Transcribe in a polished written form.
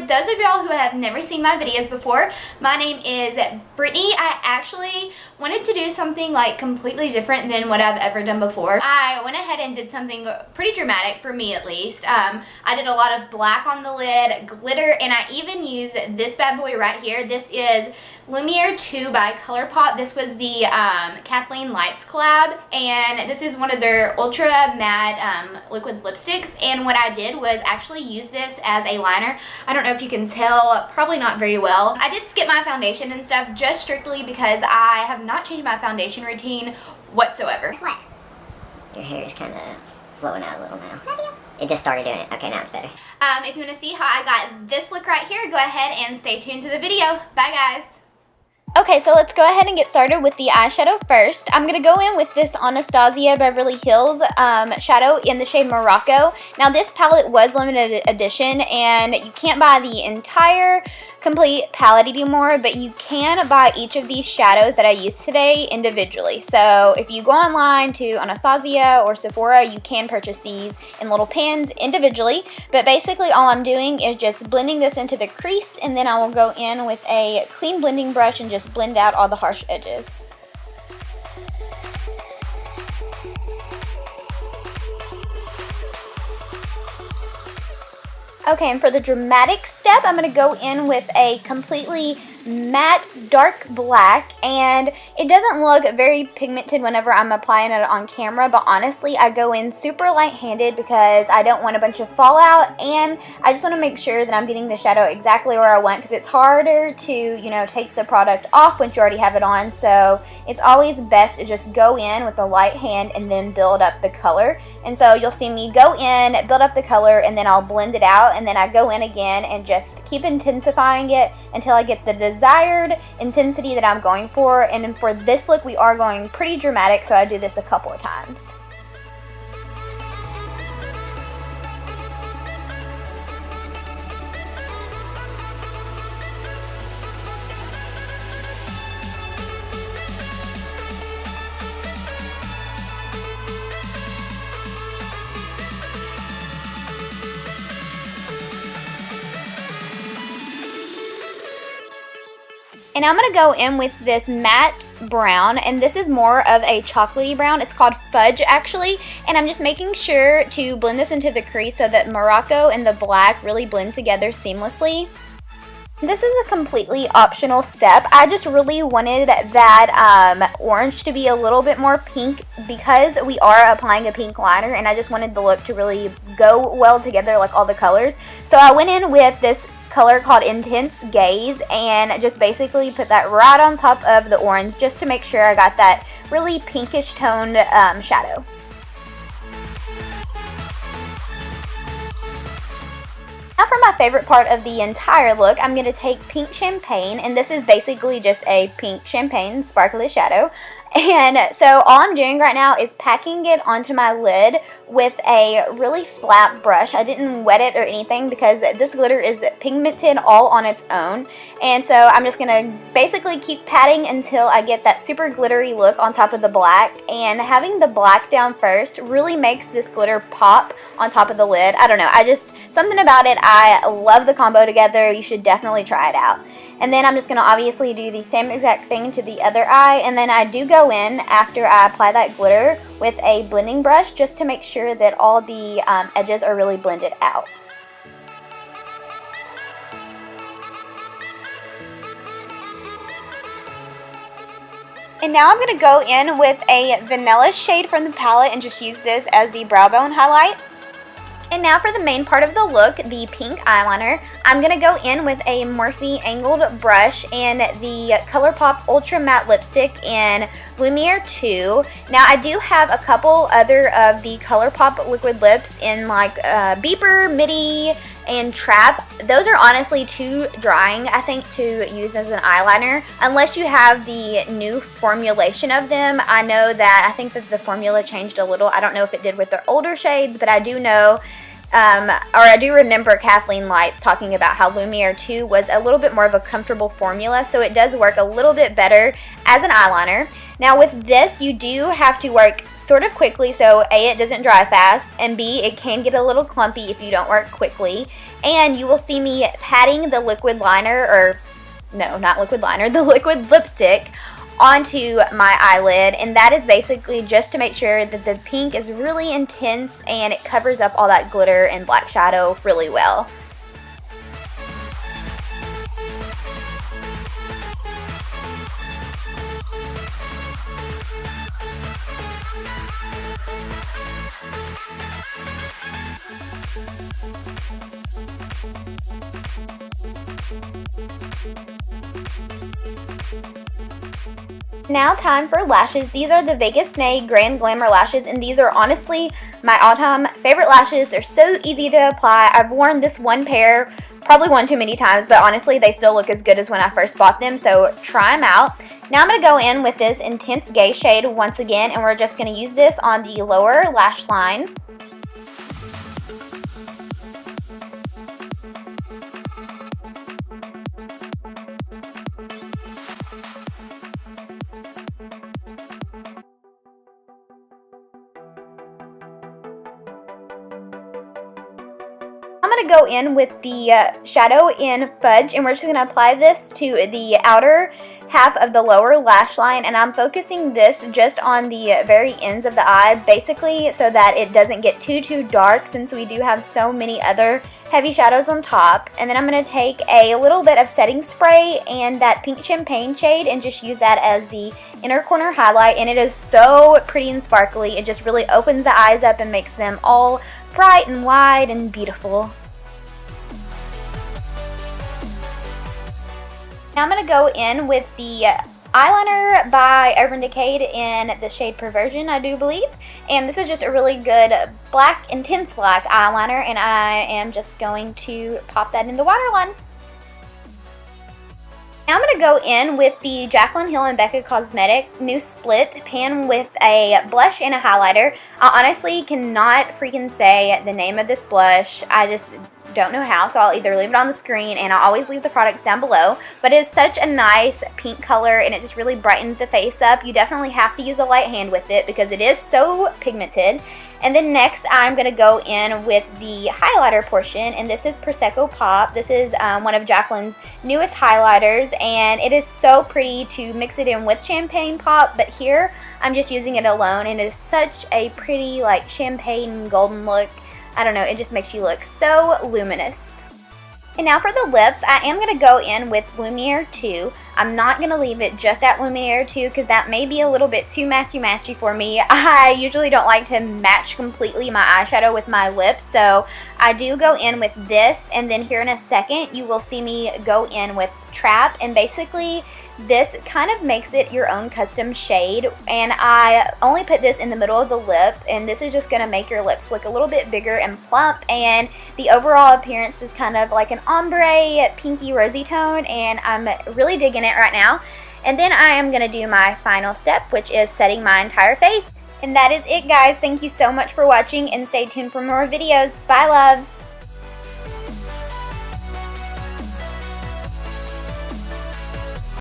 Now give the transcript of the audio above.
those of y'all who have never seen my videos before, my name is Brittany. I actually wanted to do something like completely different than what I've ever done before. I went ahead and did something pretty dramatic, for me at least. I did a lot of black on the lid, glitter, and I even used this bad boy right here. This is Lumiere 2 by Colourpop. This was the Kathleen Lights collab, and this is one of their ultra matte liquid lipsticks. And what I did was actually use this as a liner. I don't know if you can tell, probably not very well. I did skip my foundation and stuff just strictly because I have not changed my foundation routine whatsoever. What? Your hair is kind of flowing out a little now. Love you. It just started doing it. Okay, now it's better. If you want to see how I got this look right here, go ahead and stay tuned to the video. Bye, guys. Okay, so let's go ahead and get started with the eyeshadow first. I'm going to go in with this Anastasia Beverly Hills shadow in the shade Morocco. Now, this palette was limited edition, and you can't buy the entire complete palette anymore, but you can buy each of these shadows that I used today individually. So if you go online to Anastasia or Sephora, you can purchase these in little pans individually. But basically all I'm doing is just blending this into the crease, and then I will go in with a clean blending brush and just blend out all the harsh edges. Okay, and for the dramatic step, I'm going to go in with a completely matte dark black, and it doesn't look very pigmented whenever I'm applying it on camera, but honestly I go in super light-handed because I don't want a bunch of fallout, and I just want to make sure that I'm getting the shadow exactly where I want, because it's harder to, you know, take the product off once you already have it on. So it's always best to just go in with a light hand and then build up the color. And so you'll see me go in, build up the color, and then I'll blend it out, and then I go in again and just keep intensifying it until I get the desired intensity that I'm going for. And then for this look, we are going pretty dramatic, so I do this a couple of times. And I'm going to go in with this matte brown, and this is more of a chocolatey brown. It's called Fudge, actually, and I'm just making sure to blend this into the crease so that Morocco and the black really blend together seamlessly. This is a completely optional step. I just really wanted that orange to be a little bit more pink because we are applying a pink liner, and I just wanted the look to really go well together, like all the colors. So I went in with this color called Intense Gaze and just basically put that right on top of the orange just to make sure I got that really pinkish toned shadow. Now for my favorite part of the entire look, I'm going to take Pink Champagne, and this is basically just a pink champagne sparkly shadow. And so all I'm doing right now is packing it onto my lid with a really flat brush. I didn't wet it or anything because this glitter is pigmented all on its own. And so I'm just going to basically keep patting until I get that super glittery look on top of the black. And having the black down first really makes this glitter pop on top of the lid. I don't know, something about it, I love the combo together. You should definitely try it out. And then I'm just going to obviously do the same exact thing to the other eye, and then I do go in after I apply that glitter with a blending brush just to make sure that all the edges are really blended out. And now I'm going to go in with a vanilla shade from the palette and just use this as the brow bone highlight. And now for the main part of the look, the pink eyeliner, I'm going to go in with a Morphe angled brush and the Colourpop Ultra Matte Lipstick in Lumiere 2. Now I do have a couple other of the Colourpop liquid lips in like Beeper, Midi, and Trap. Those are honestly too drying, I think, to use as an eyeliner unless you have the new formulation of them. I know that I think that the formula changed a little. I don't know if it did with their older shades, but I do know I do remember Kathleen Lights talking about how Lumiere 2 was a little bit more of a comfortable formula, so it does work a little bit better as an eyeliner. Now with this, you do have to work sort of quickly, so A, it doesn't dry fast, and B, it can get a little clumpy if you don't work quickly. And you will see me patting the liquid liner, or no, not liquid liner, the liquid lipstick onto my eyelid, and that is basically just to make sure that the pink is really intense and it covers up all that glitter and black shadow really well. Now time for lashes. These are the Vegas Snake Grand Glamour lashes, and these are honestly my all-time favorite lashes. They're so easy to apply. I've worn this one pair probably one too many times, but honestly they still look as good as when I first bought them, so try them out. Now I'm going to go in with this Intense Gay shade once again, and we're just going to use this on the lower lash line. I'm going to go in with the shadow in Fudge, and we're just going to apply this to the outer half of the lower lash line, and I'm focusing this just on the very ends of the eye, basically so that it doesn't get too dark, since we do have so many other heavy shadows on top. And then I'm going to take a little bit of setting spray and that pink champagne shade and just use that as the inner corner highlight, and it is so pretty and sparkly. It just really opens the eyes up and makes them all bright and wide and beautiful. Now I'm going to go in with the eyeliner by Urban Decay in the shade Perversion, I do believe. And this is just a really good black, intense black eyeliner, and I am just going to pop that in the waterline. Now I'm going to go in with the Jaclyn Hill and Becca Cosmetic new split pan with a blush and a highlighter. I honestly cannot freaking say the name of this blush. I just don't know how, so I'll either leave it on the screen, and I'll always leave the products down below. But it's such a nice pink color, and it just really brightens the face up. You definitely have to use a light hand with it because it is so pigmented. And then next I'm going to go in with the highlighter portion, and this is Prosecco Pop. This is one of Jaclyn's newest highlighters, and it is so pretty to mix it in with Champagne Pop, but here I'm just using it alone, and it is such a pretty like champagne golden look. I don't know, it just makes you look so luminous. And now for the lips, I am going to go in with Lumiere 2. I'm not going to leave it just at Lumiere 2 because that may be a little bit too matchy-matchy for me. I usually don't like to match completely my eyeshadow with my lips, so I do go in with this, and then here in a second you will see me go in with Trap, and basically this kind of makes it your own custom shade, and I only put this in the middle of the lip, and this is just going to make your lips look a little bit bigger and plump, and the overall appearance is kind of like an ombre pinky rosy tone, and I'm really digging it right now. And then I am going to do my final step, which is setting my entire face. And that is it, guys. Thank you so much for watching, and stay tuned for more videos. Bye, loves!